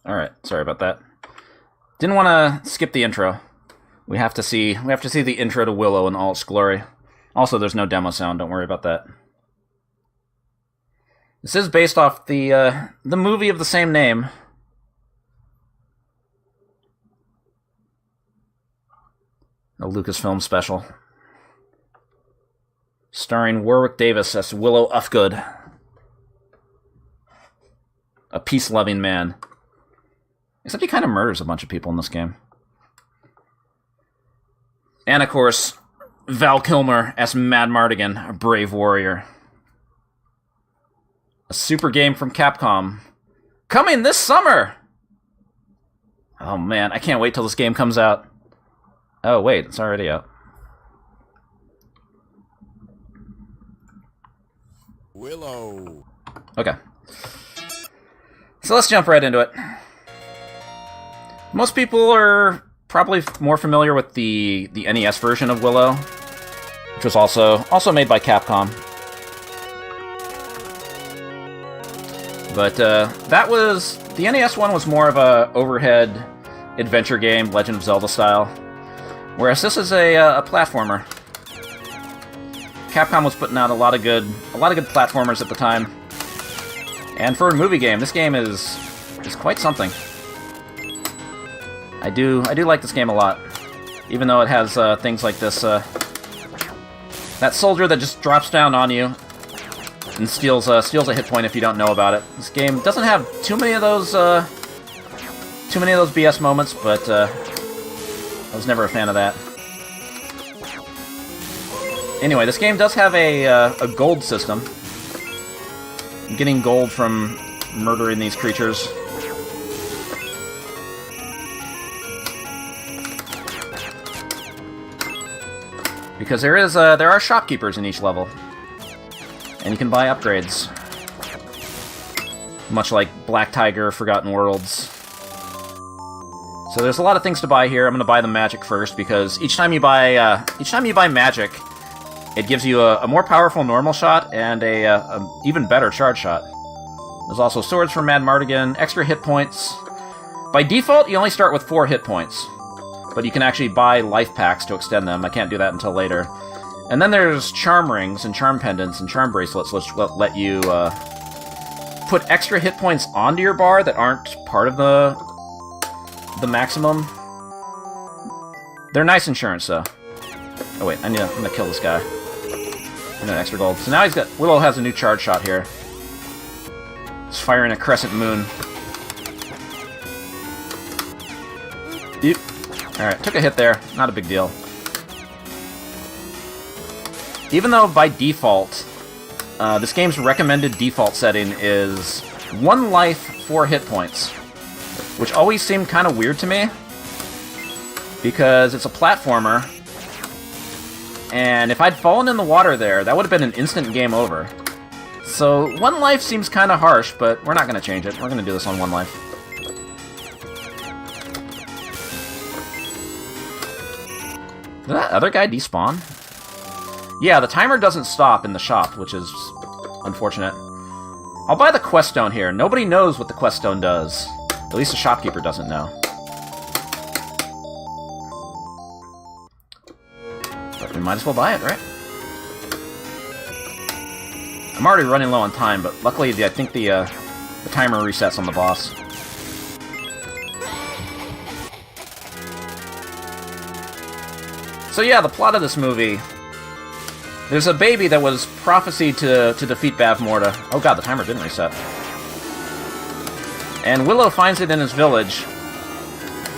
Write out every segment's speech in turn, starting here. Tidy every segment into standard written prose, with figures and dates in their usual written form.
Alright, sorry about that. Didn't want to skip the intro. We have to see the intro to Willow in all its glory. Also, there's no demo sound, don't worry about that. This is based off the movie of the same name. A Lucasfilm special. Starring Warwick Davis as Willow Ufgood. A peace-loving man. Except he kind of murders a bunch of people in this game. And, of course, Val Kilmer as Mad Mardigan, a brave warrior. A super game from Capcom. Coming this summer! Oh, man, I can't wait till this game comes out. Oh, wait, it's already out. Willow. Okay. So let's jump right into it. Most people are probably more familiar with the NES version of Willow, which was also made by Capcom. But the NES one was more of a overhead adventure game, Legend of Zelda style, whereas this is a platformer. Capcom was putting out a lot of good platformers at the time, and for a movie game, this game is quite something. I do like this game a lot, even though it has things like this. That soldier that just drops down on you and steals a hit point if you don't know about it. This game doesn't have too many of those BS moments, but I was never a fan of that. Anyway, this game does have a gold system. Getting gold from murdering these creatures. Because there are shopkeepers in each level. And you can buy upgrades. Much like Black Tiger, Forgotten Worlds. So there's a lot of things to buy here. I'm going to buy the magic first, because each time you buy magic, it gives you a more powerful normal shot and a even better charge shot. There's also swords from Mad Mardigan, extra hit points. By default, you only start with 4 hit points, but you can actually buy life packs to extend them. I can't do that until later. And then there's charm rings and charm pendants and charm bracelets, which let you put extra hit points onto your bar that aren't part of the maximum. They're nice insurance, though. Oh wait, I'm gonna kill this guy. And then extra gold. So now Willow has a new charge shot here. He's firing a crescent moon. Yep. Alright, took a hit there. Not a big deal. Even though by default, this game's recommended default setting is 1 life, 4 hit points. Which always seemed kind of weird to me, because it's a platformer, and if I'd fallen in the water there, that would have been an instant game over. So 1 life seems kind of harsh, but we're not going to change it. We're going to do this on 1 life. Did that other guy despawn? Yeah, the timer doesn't stop in the shop, which is unfortunate. I'll buy the quest stone here. Nobody knows what the quest stone does. At least the shopkeeper doesn't know. But we might as well buy it, right? I'm already running low on time, but luckily I think the timer resets on the boss. So yeah, the plot of this movie... There's a baby that was prophesied to defeat Bavmorda. Oh god, the timer didn't reset. And Willow finds it in his village.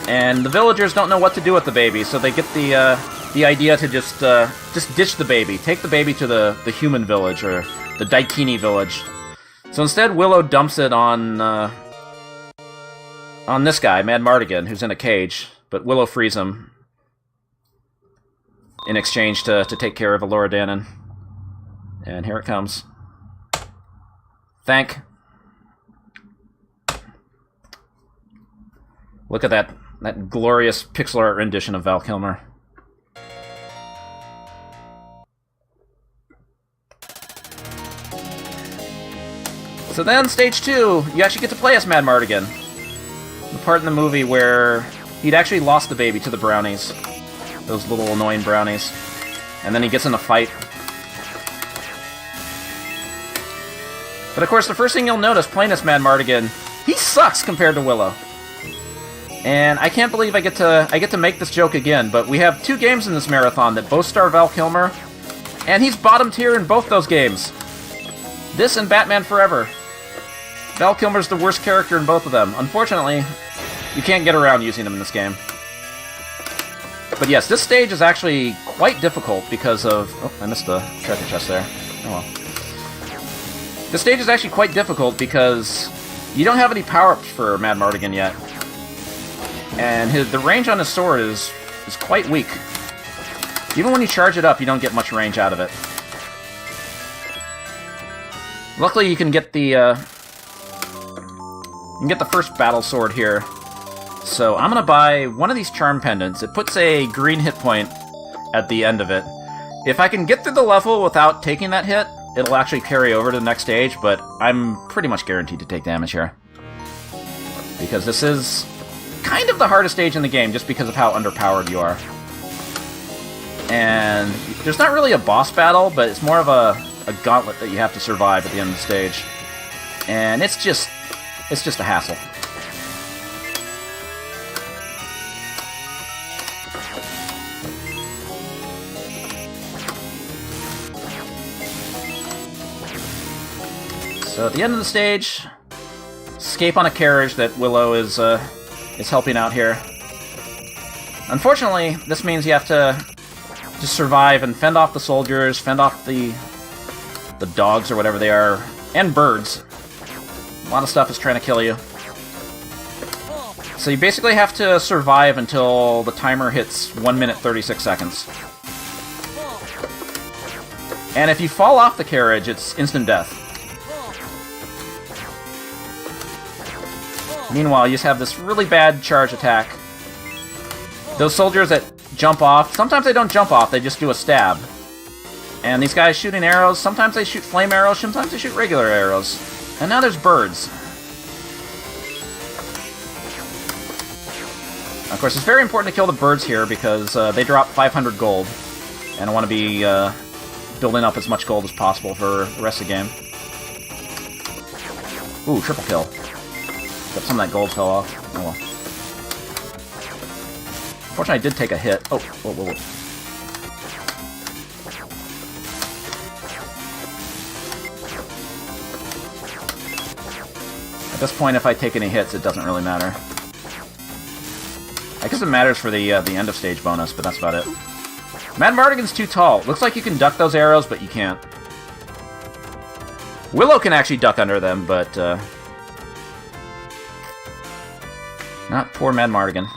And the villagers don't know what to do with the baby, so they get the idea to just ditch the baby. Take the baby to the human village, or the Daikini village. So instead, Willow dumps it on this guy, Mad Mardigan, who's in a cage. But Willow frees him in exchange to take care of Elora Danon. And here it comes. Thank. Look at that glorious pixel art rendition of Val Kilmer. So then, stage 2, you actually get to play as Mad Mardigan. part in the movie where he'd actually lost the baby to the brownies. Those little annoying brownies. And then he gets in a fight. But of course, the first thing you'll notice playing as Mad Mardigan, he sucks compared to Willow. And I can't believe I get to make this joke again, but we have 2 games in this marathon that both star Val Kilmer, and he's bottom tier in both those games. This and Batman Forever. Val Kilmer's the worst character in both of them. Unfortunately, you can't get around using him in this game. But yes, this stage is actually quite difficult because of... Oh, I missed the treasure chest there. Oh well. This stage is actually quite difficult because you don't have any power-ups for Mad Mardigan yet. And the range on his sword is quite weak. Even when you charge it up, you don't get much range out of it. Luckily, you can get the first battle sword here. So I'm gonna buy one of these charm pendants. It puts a green hit point at the end of it. If I can get through the level without taking that hit, it'll actually carry over to the next stage, but I'm pretty much guaranteed to take damage here. Because this is kind of the hardest stage in the game, just because of how underpowered you are. And there's not really a boss battle, but it's more of a gauntlet that you have to survive at the end of the stage. And it's just a hassle. So at the end of the stage, escape on a carriage that Willow is helping out here. Unfortunately, this means you have to just survive and fend off the soldiers, fend off the dogs or whatever they are, and birds. A lot of stuff is trying to kill you. So you basically have to survive until the timer hits 1 minute 36 seconds. And if you fall off the carriage, it's instant death. Meanwhile, you just have this really bad charge attack. Those soldiers that jump off, sometimes they don't jump off, they just do a stab. And these guys shooting arrows, sometimes they shoot flame arrows, sometimes they shoot regular arrows. And now there's birds. Of course, it's very important to kill the birds here because they drop 500 gold. And I want to be building up as much gold as possible for the rest of the game. Ooh, triple kill. But some of that gold fell off. Oh well. Fortunately, I did take a hit. Oh, whoa, whoa, whoa. At this point, if I take any hits, it doesn't really matter. I guess it matters for the end of stage bonus, but that's about it. Mad Mardigan's too tall. Looks like you can duck those arrows, but you can't. Willow can actually duck under them, but not poor Mad Mardigan.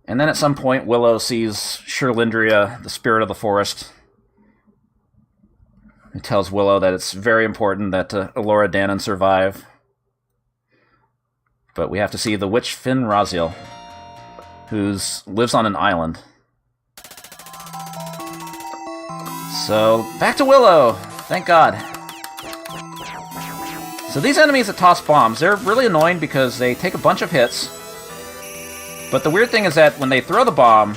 And then at some point, Willow sees Sherlindria, the spirit of the forest. It tells Willow that it's very important that Elora Danon survive. But we have to see the witch Finn Raziel, who lives on an island. So, back to Willow! Thank God. So these enemies that toss bombs, they're really annoying because they take a bunch of hits. But the weird thing is that when they throw the bomb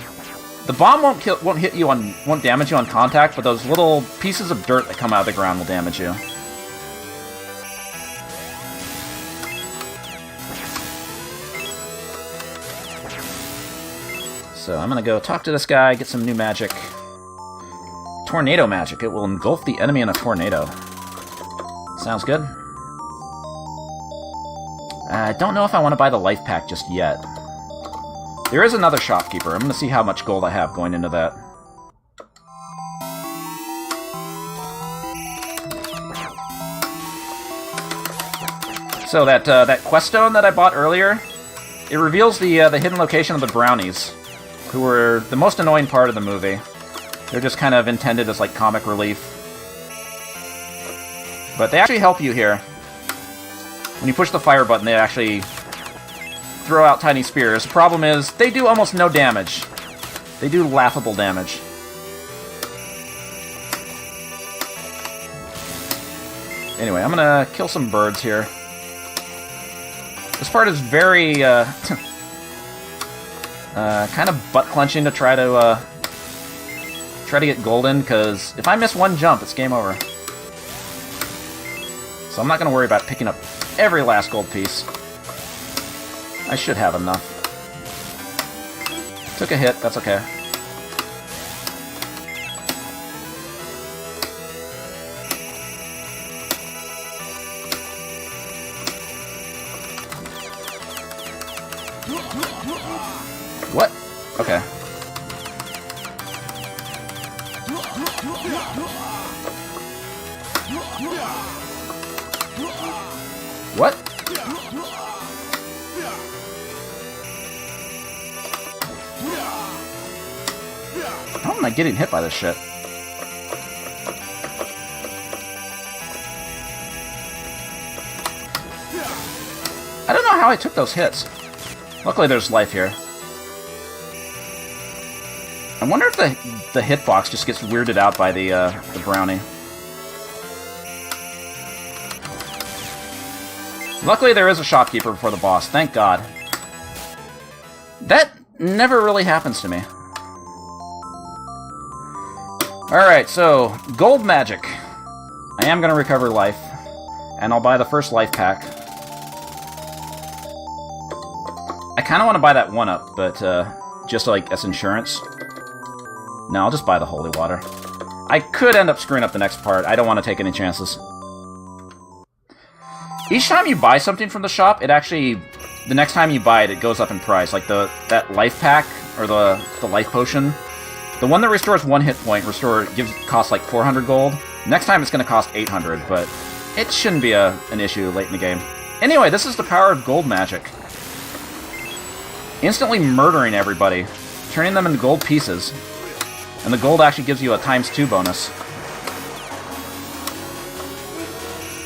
won't damage you on contact, but those little pieces of dirt that come out of the ground will damage you. So I'm gonna go talk to this guy, get some new magic. Tornado magic. It will engulf the enemy in a tornado. Sounds good. I don't know if I want to buy the life pack just yet. There is another shopkeeper. I'm going to see how much gold I have going into that. So that quest stone that I bought earlier, it reveals the hidden location of the brownies, who were the most annoying part of the movie. They're just kind of intended as like comic relief. But they actually help you here. When you push the fire button, they actually throw out tiny spears. The problem is, they do almost no damage. They do laughable damage. Anyway, I'm gonna kill some birds here. This part is very, kind of butt-clenching to try to get golden, because if I miss one jump, it's game over. So I'm not gonna worry about picking up every last gold piece. I should have enough. Took a hit, that's okay. What? Okay. What? How am I getting hit by this shit? I don't know how I took those hits. Luckily there's life here. I wonder if the hitbox just gets weirded out by the brownie. Luckily there is a shopkeeper before the boss, thank God. That never really happens to me. Alright, so, gold magic. I am going to recover life, and I'll buy the first life pack. I kind of want to buy that 1-up, but just like as insurance. No, I'll just buy the holy water. I could end up screwing up the next part. I don't want to take any chances. Each time you buy something from the shop, it actually... The next time you buy it, it goes up in price. Like that life pack, or the life potion. The one that restores 1 hit point costs like 400 gold. Next time it's going to cost 800, but it shouldn't be an issue late in the game. Anyway, this is the power of gold magic. Instantly murdering everybody, turning them into gold pieces. And the gold actually gives you a ×2 bonus.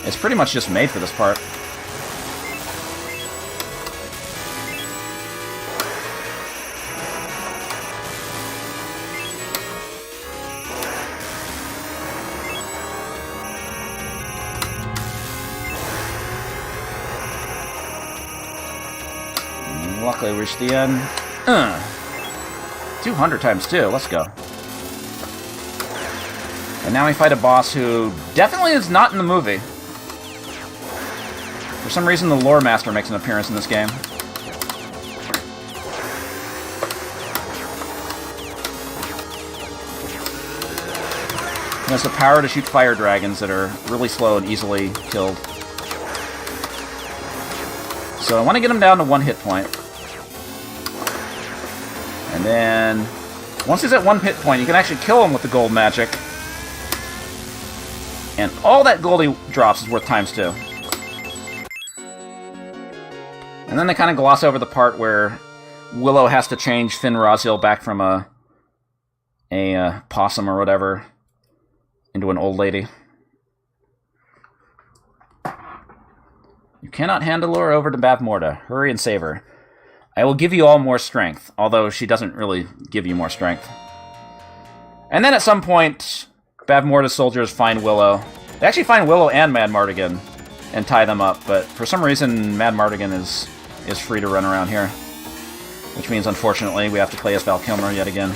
It's pretty much just made for this part. Luckily we reached the end. 200 ×2, let's go. And now we fight a boss who definitely is not in the movie. For some reason, the Lore Master makes an appearance in this game. He has the power to shoot fire dragons that are really slow and easily killed. So I want to get him down to 1 hit point. And then, once he's at 1 hit point, you can actually kill him with the gold magic. And all that gold he drops is worth ×2. And then they kind of gloss over the part where Willow has to change Finn Raziel back from a possum or whatever into an old lady. You cannot hand Allure over to Bavmorda. Hurry and save her. I will give you all more strength, although she doesn't really give you more strength. And then at some point, Bavmorda's soldiers find Willow. They actually find Willow and Mad Mardigan and tie them up, but for some reason Mad Mardigan is free to run around here. Which means, unfortunately, we have to play as Val Kilmer yet again.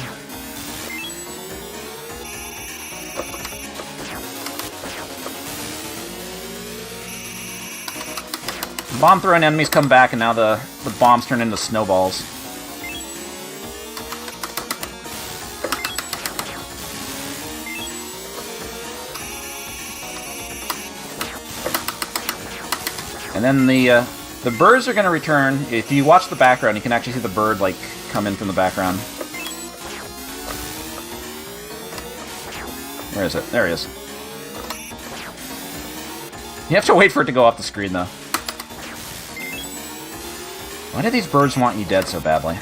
Bomb-throwing enemies come back, and now the bombs turn into snowballs. And then the birds are going to return. If you watch the background, you can actually see the bird, like, come in from the background. Where is it? There he is. You have to wait for it to go off the screen, though. Why do these birds want you dead so badly?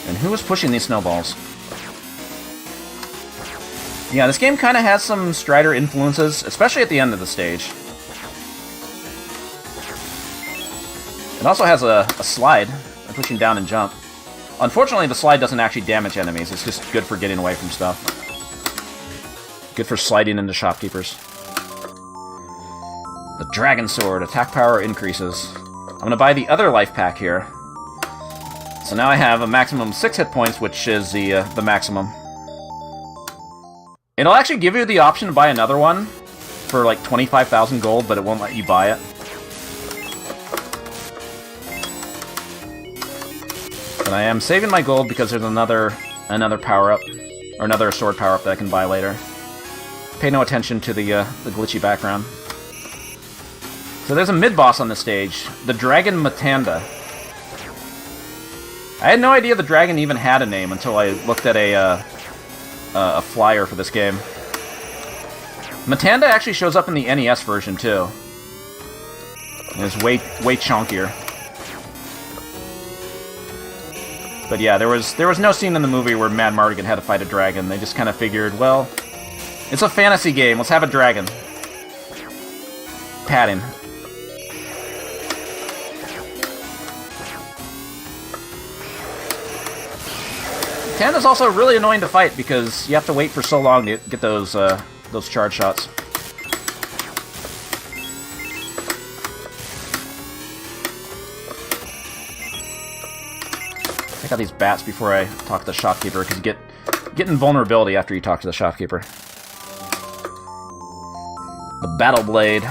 And who is pushing these snowballs? Yeah, this game kind of has some Strider influences, especially at the end of the stage. It also has a slide, pushing down and jump. Unfortunately, the slide doesn't actually damage enemies, it's just good for getting away from stuff. Good for sliding into shopkeepers. The Dragon Sword. Attack power increases. I'm going to buy the other life pack here. So now I have a maximum of 6 hit points, which is the maximum. It'll actually give you the option to buy another one for like 25,000 gold, but it won't let you buy it. But I am saving my gold because there's another power-up, or another sword power-up that I can buy later. Pay no attention to the glitchy background. So there's a mid-boss on this stage, the Dragon Matanda. I had no idea the dragon even had a name until I looked at a flyer for this game. Matanda actually shows up in the NES version too. It's way chunkier. But yeah, there was no scene in the movie where Madmartigan had to fight a dragon. They just kind of figured, well, it's a fantasy game. Let's have a dragon. Padding. Matanda's also really annoying to fight because you have to wait for so long to get those charge shots. Take out these bats before I talk to the shopkeeper, because you get invulnerability after you talk to the shopkeeper. The Battle Blade.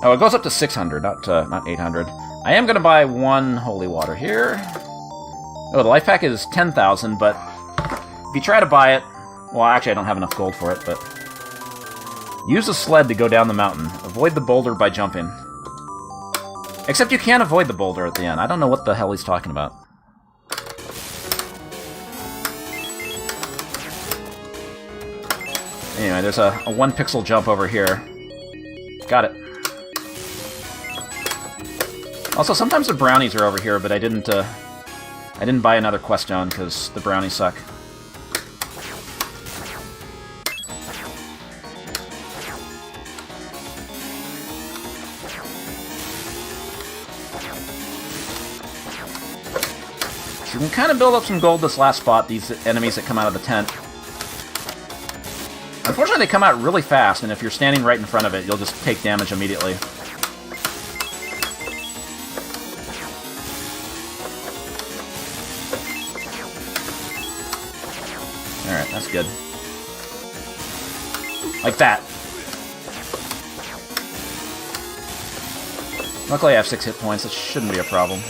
Oh, it goes up to 600, not 800. I am going to buy 1 holy water here. Oh, the life pack is 10,000, but if you try to buy it... Well, actually, I don't have enough gold for it, but... Use a sled to go down the mountain. Avoid the boulder by jumping. Except you can't avoid the boulder at the end. I don't know what the hell he's talking about. Anyway, there's a 1-pixel jump over here. Got it. Also, sometimes the brownies are over here, but I didn't buy another quest stone because the brownies suck. So you can kind of build up some gold this last spot, these enemies that come out of the tent. Unfortunately, they come out really fast, and if you're standing right in front of it, you'll just take damage immediately. Alright, that's good. Like that. Luckily I have 6 hit points, that shouldn't be a problem.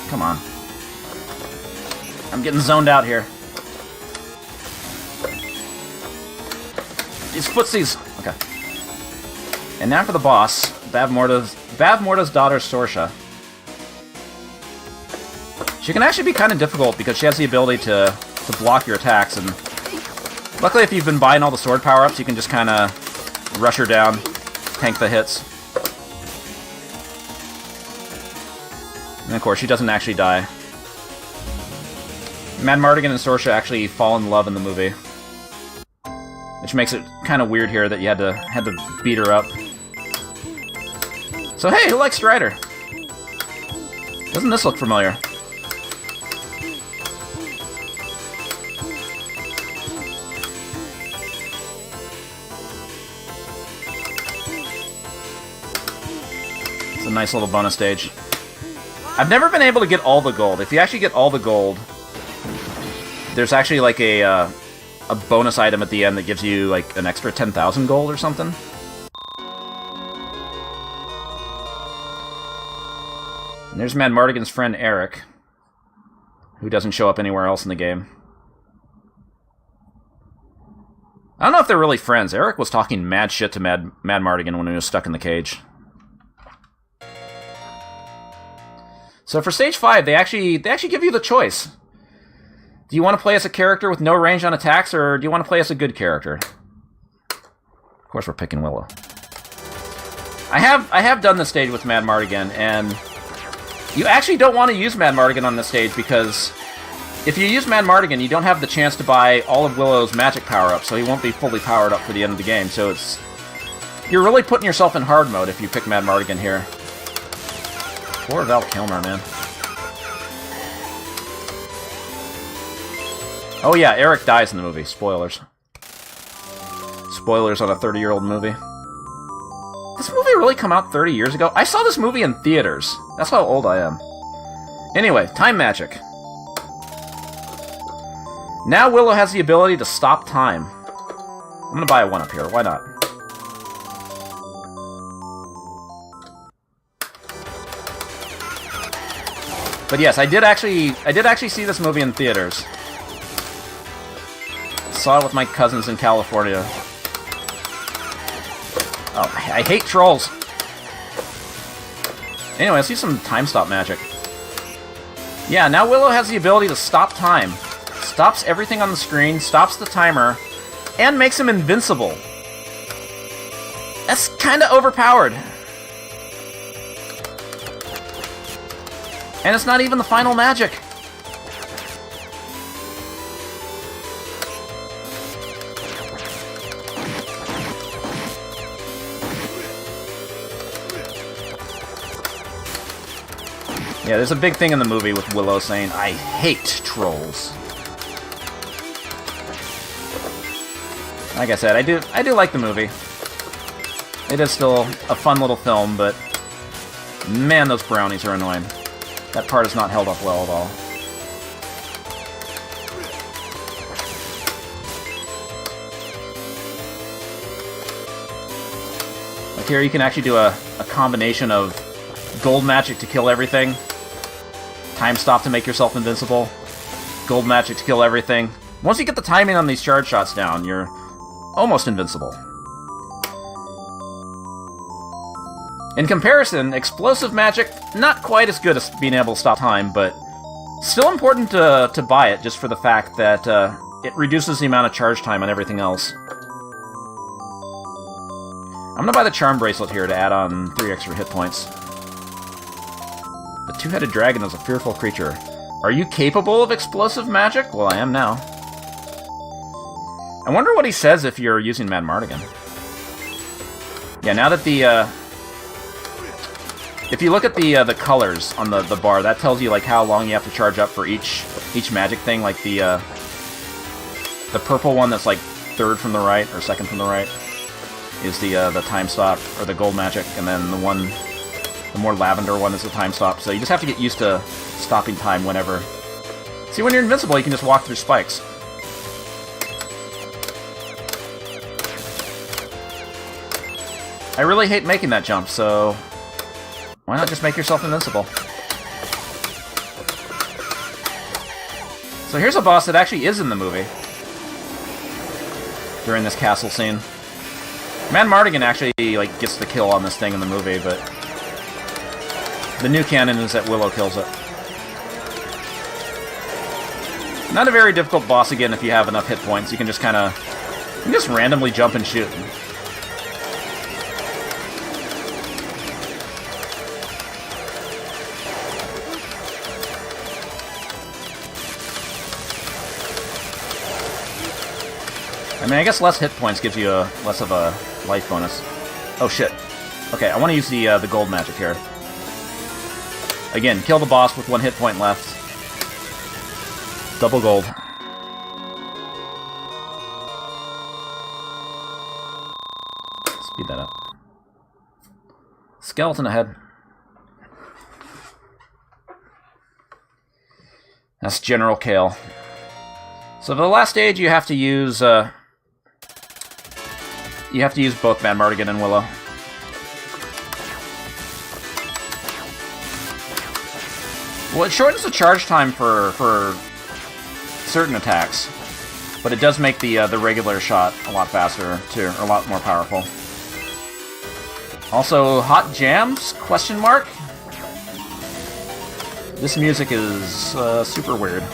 Come on. I'm getting zoned out here. These footsies! Okay. And now for the boss, Bavmorda's daughter, Sorsha. She can actually be kind of difficult because she has the ability to block your attacks, and luckily if you've been buying all the sword power-ups, you can just kind of rush her down, tank the hits. And of course, she doesn't actually die. Madmartigan and Sorsha actually fall in love in the movie, which makes it kind of weird here that you had to beat her up. So hey, who likes Strider? Doesn't this look familiar? It's a nice little bonus stage. I've never been able to get all the gold. If you actually get all the gold, there's actually like a bonus item at the end that gives you like an extra 10,000 gold or something. And there's Madmartigan's friend Eric, who doesn't show up anywhere else in the game. I don't know if they're really friends. Eric was talking mad shit to Madmartigan when he was stuck in the cage. So for stage 5, they actually give you the choice. Do you want to play as a character with no range on attacks, or do you want to play as a good character? Of course, we're picking Willow. I have done this stage with Madmartigan, and you actually don't want to use Madmartigan on this stage because if you use Madmartigan, you don't have the chance to buy all of Willow's magic power-ups, so he won't be fully powered up for the end of the game. So you're really putting yourself in hard mode if you pick Madmartigan here. Poor Val Kilmer, man. Oh yeah, Eric dies in the movie. Spoilers. Spoilers on a 30-year-old movie. This movie really come out 30 years ago? I saw this movie in theaters. That's how old I am. Anyway, time magic. Now Willow has the ability to stop time. I'm gonna buy a 1-up here. Why not? But yes, I did actually see this movie in theaters. Saw it with my cousins in California. Oh, I hate trolls. Anyway, let's see some time stop magic. Yeah, now Willow has the ability to stop time. Stops everything on the screen, stops the timer, and makes him invincible. That's kinda overpowered. And it's not even the final magic. Yeah, there's a big thing in the movie with Willow saying, "I hate trolls." Like I said, I do like the movie. It is still a fun little film, but man, those brownies are annoying. That part is not held up well at all. Like here, you can actually do a combination of gold magic to kill everything, time stop to make yourself invincible, gold magic to kill everything. Once you get the timing on these charge shots down, you're almost invincible. In comparison, explosive magic, not quite as good as being able to stop time, but still important to buy it just for the fact that it reduces the amount of charge time on everything else. I'm gonna buy the charm bracelet here to add on 3 extra hit points. The two-headed dragon is a fearful creature. Are you capable of explosive magic? Well, I am now. I wonder what he says if you're using Mad Mardigan. Yeah, now that the if you look at the colors on the bar, that tells you like how long you have to charge up for each magic thing. Like the purple one that's like 3rd from the right or 2nd from the right is the time stop or the gold magic, and then the more lavender one is the time stop. So you just have to get used to stopping time whenever. See, when you're invincible, you can just walk through spikes. I really hate making that jump, so why not just make yourself invincible? So here's a boss that actually is in the movie during this castle scene. Mad Mardigan actually like gets the kill on this thing in the movie, but the new canon is that Willow kills it. Not a very difficult boss again if you have enough hit points. You can just just randomly jump and shoot. I mean, I guess less hit points gives you less of a life bonus. Oh shit. Okay, I want to use the gold magic here. Again, kill the boss with 1 hit point left. Double gold. Speed that up. Skeleton ahead. That's General Kale. So for the last stage, you have to use both Mad Mardigan and Willow. Well, it shortens the charge time for certain attacks, but it does make the regular shot a lot faster too, or a lot more powerful. Also, hot jams? Question mark. This music is super weird.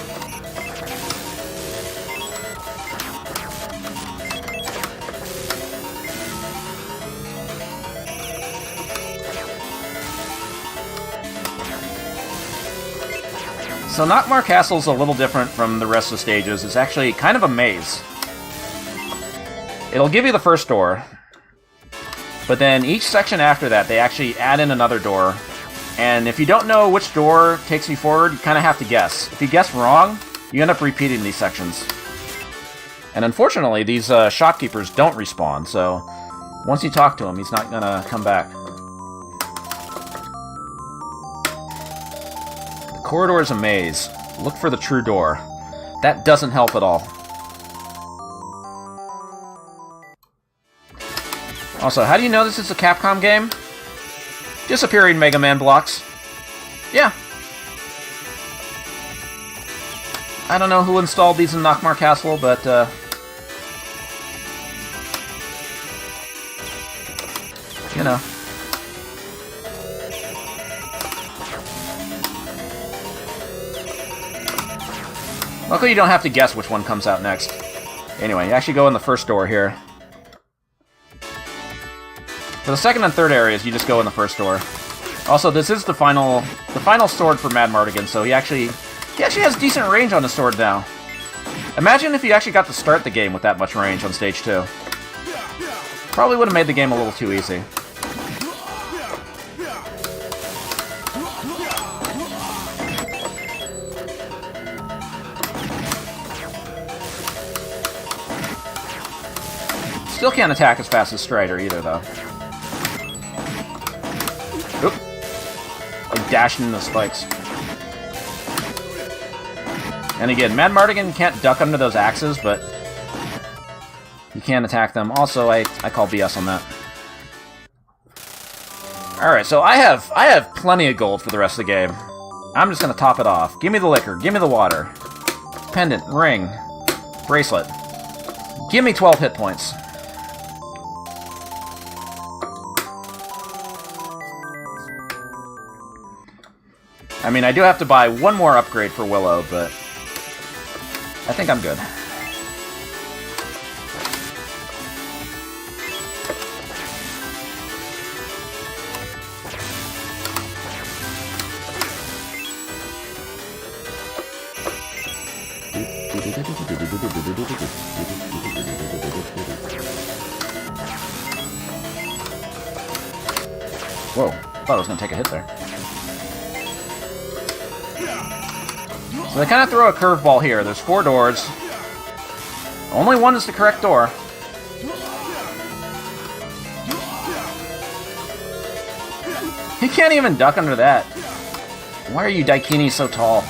So Nockmaar Castle's a little different from the rest of the stages. It's actually kind of a maze. It'll give you the first door, but then each section after that, they actually add in another door, And if you don't know which door takes you forward, you kind of have to guess. If you guess wrong, you end up repeating these sections. And unfortunately, these shopkeepers don't respawn, so once you talk to him, he's not gonna come back. The corridor is a maze. Look for the true door. That doesn't help at all. Also, how do you know this is a Capcom game? Disappearing Mega Man blocks. Yeah. I don't know who installed these in Nockmar Castle, but, you know. Luckily, you don't have to guess which one comes out next. Anyway, you actually go in the first door here. For the second and third areas, you just go in the first door. Also, this is the final sword for Mad Mardigan, so he actually has decent range on his sword now. Imagine if you actually got to start the game with that much range on stage 2. Probably would have made the game a little too easy. Still can't attack as fast as Strider either, though. Oop. Like dashing into the spikes. And again, Mad Mardigan can't duck under those axes, but you can attack them. Also, I call BS on that. Alright, so I have plenty of gold for the rest of the game. I'm just gonna top it off. Give me the liquor, give me the water. Pendant, ring, bracelet. Give me 12 hit points. I mean, I do have to buy one more upgrade for Willow, but I think I'm good. Whoa, thought I was going to take a hit there. So they kind of throw a curveball here. There's 4 doors. Only one is the correct door. He can't even duck under that. Why are you Daikini so tall?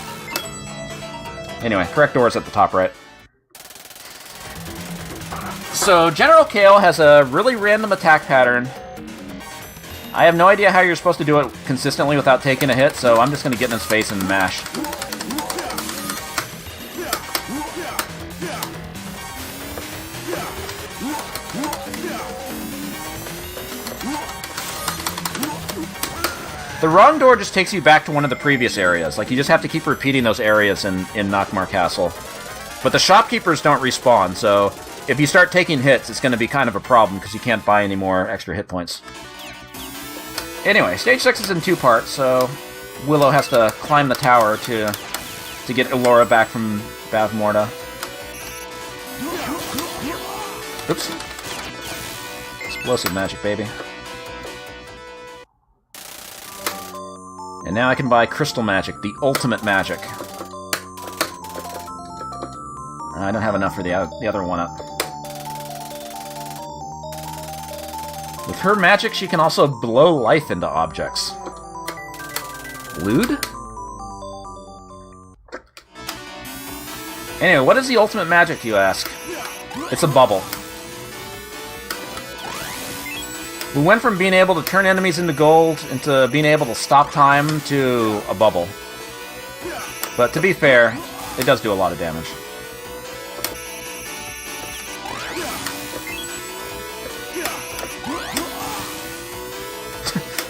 Anyway, correct door is at the top right. So General Kale has a really random attack pattern. I have no idea how you're supposed to do it consistently without taking a hit, so I'm just going to get in his face and mash. The wrong door just takes you back to one of the previous areas. Like, you just have to keep repeating those areas in Nockmar Castle. But the shopkeepers don't respawn, so if you start taking hits, it's going to be kind of a problem because you can't buy any more extra hit points. Anyway, Stage 6 is in 2 parts, so Willow has to climb the tower to get Elora back from Bavmorda. Oops. Explosive magic, baby. And now I can buy Crystal Magic, the ultimate magic. I don't have enough for the other one-up. With her magic, she can also blow life into objects. Lewd? Anyway, what is the ultimate magic, you ask? It's a bubble. We went from being able to turn enemies into gold into being able to stop time to a bubble. But to be fair, it does do a lot of damage.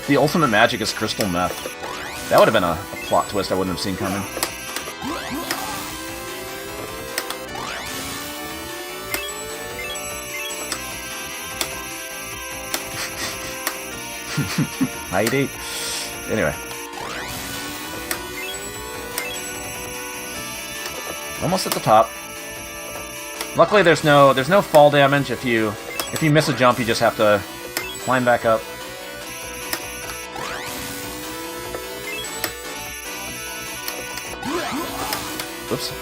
The ultimate magic is crystal meth. That would have been a plot twist I wouldn't have seen coming. Heidi. Anyway. Almost at the top. Luckily there's no fall damage. If you miss a jump, you just have to climb back up. Oops.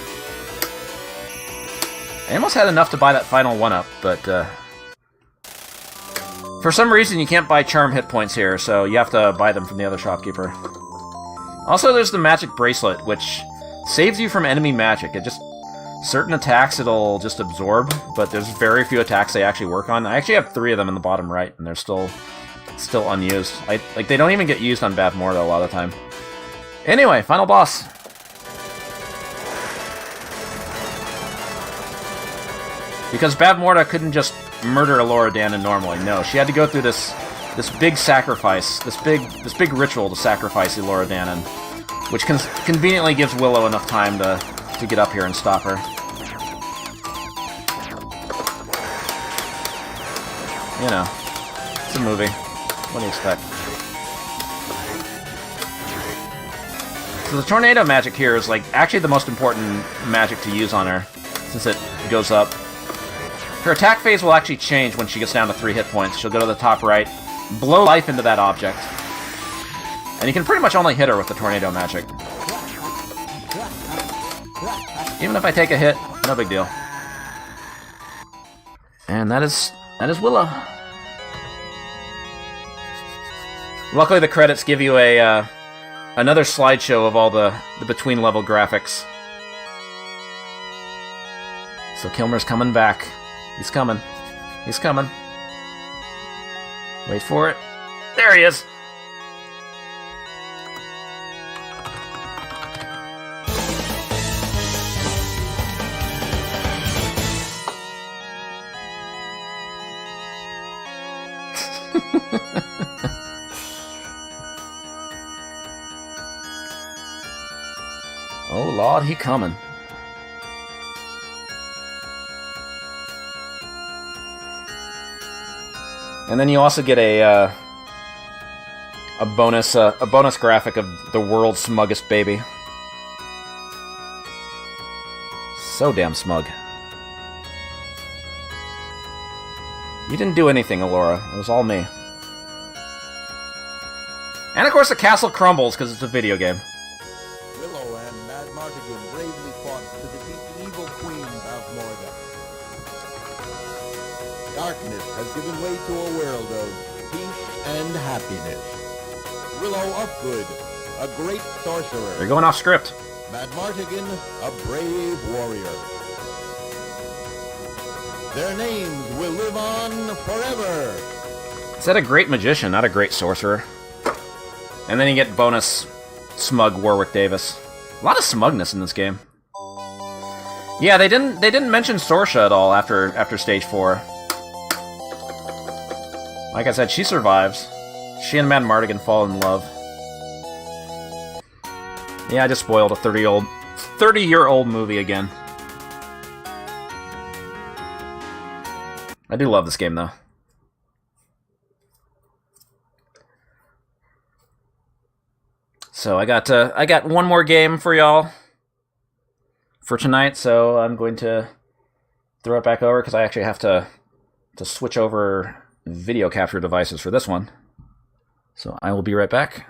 I almost had enough to buy that final 1-up, but for some reason you can't buy charm hit points here, so you have to buy them from the other shopkeeper. Also, there's the magic bracelet, which saves you from enemy magic. It just... certain attacks it'll just absorb, but there's very few attacks they actually work on. I actually have 3 of them in the bottom right, and they're still unused. Like, they don't even get used on Bad Morta a lot of the time. Anyway, final boss. Because Bad Morta couldn't just murder Elora Danan normally. No, she had to go through this big sacrifice, this big ritual to sacrifice Elora Danan, which conveniently gives Willow enough time to get up here and stop her. You know, it's a movie. What do you expect? So the tornado magic here is, like, actually the most important magic to use on her, since it goes up. Her attack phase will actually change when she gets down to 3 hit points. She'll go to the top right, blow life into that object, and you can pretty much only hit her with the tornado magic. Even if I take a hit, no big deal. And that is Willow. Luckily, the credits give you another slideshow of all the between level graphics. So Kilmer's coming back. He's coming. He's coming. Wait for it. There he is. Oh Lord, he coming. And then you also get a bonus graphic of the world's smuggest baby. So damn smug. You didn't do anything, Elora. It was all me. And of course the castle crumbles because it's a video game. Willow and Mad Martigan bravely fought to defeat the evil queen of Morga. Darkness has given way to a world of peace and happiness. Willow Upgood, a great sorcerer. You're going off script. Mad Martigan, a brave warrior. Their names will live on forever. Is that a great magician, not a great sorcerer? And then you get bonus smug Warwick Davis. A lot of smugness in this game. Yeah, they didn't mention Sorsha at all after stage 4. Like I said, she survives. She and Mad Martigan fall in love. Yeah, I just spoiled a 30-year-old movie again. I do love this game though. So I got one more game for y'all for tonight, so I'm going to throw it back over because I actually have to switch over video capture devices for this one. So I will be right back.